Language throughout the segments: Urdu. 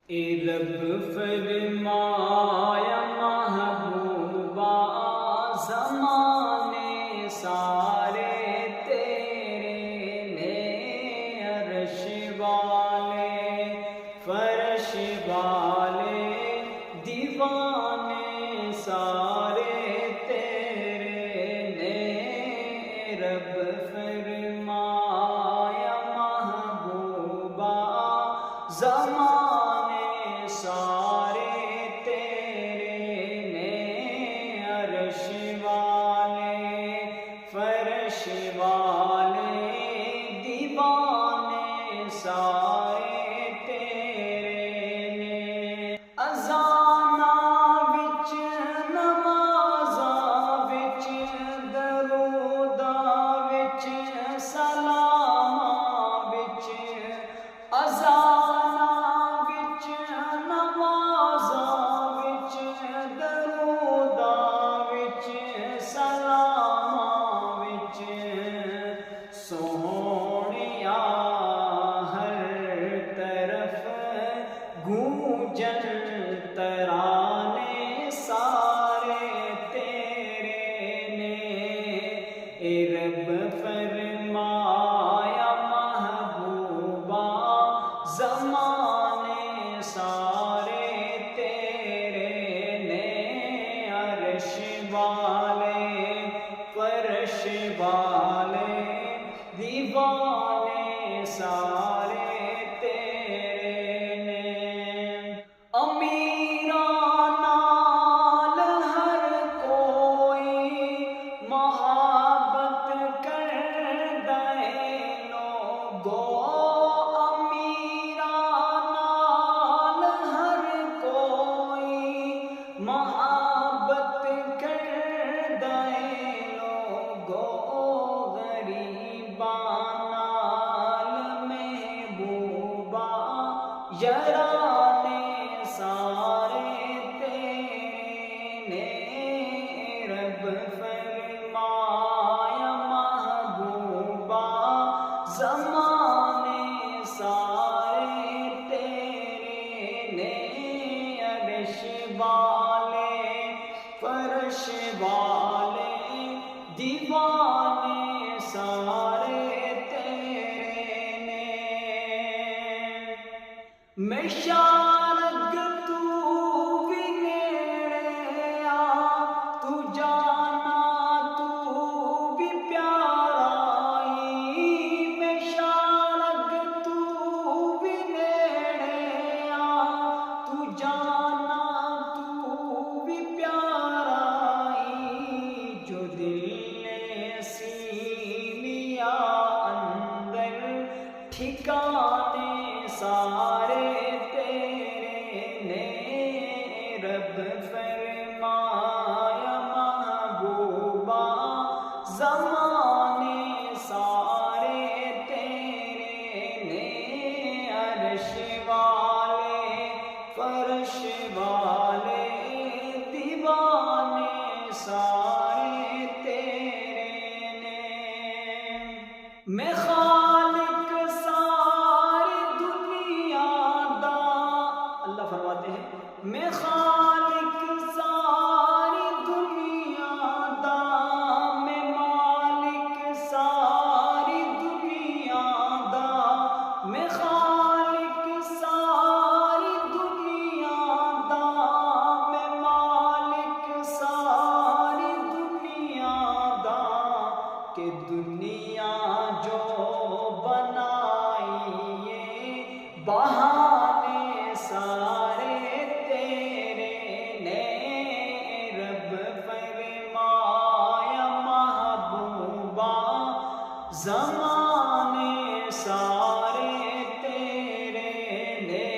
اے رب فرمایا محبوبہ زمانے سارے تیرے نے، عرش والے فرش والے دیوانے سارے تیرے نے، رب فرمایا محبوبہ زمانے سارے تیرے نے، عرش والے فرش والے دیوانے سارے تیرے نے، اذاناں وچ نمازاں وچ دروداں وچ سلاماں وچ، اذاناں وچ نمازاں وچ دروداں وچ سلاماں وچ، سونیا ہر طرف گونجن ترانے سارے تیرے نے، اے رب فرمایا محبوبہ زمانے سارے تیرے نے، عرش والے فرش والے دیوانے سارے تیرے نے، امیراں نال ہر کوئی محبت کردا اے لوگو، امیراں نال ہر کوئی محبت کردا اے لوگو، غریباں نال محبوبہ یارانے سارے تیرے نے، رب فرمایا محبوبہ زمانے سارے تیرے نے، عرش والے فرش والے دیوانے سارے تیرے نے، میں شارگ تو بھی نیڑے آ، تو جانا تو بھی پیارا ای، میں شارگ تو بھی نیڑے آ، تو جانا تو بھی پیارا ای، جو دل نے سی لیا اندر ٹھکانے سارے تیرے نے، رب فرمایا محبوبہ زمانے سارے تیرے نے، عرش والے فرش والے دیوانے سارے تیرے نے، میں خالق ساری دنیا دا، اللہ فرماتے ہیں میں خالق ساری دنیا دا، میں مالک ساری دنیا دا، میں خالق ساری دنیا دا، میں مالک ساری دنیا دا، کہ دنیا جو بنائیے بہانے سارے تیرے نے، رب فرمایا محبوبہ زمانے سارے تیرے نے،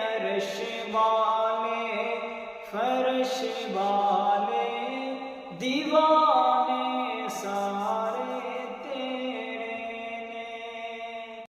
عرش والے فرش والے دیوانے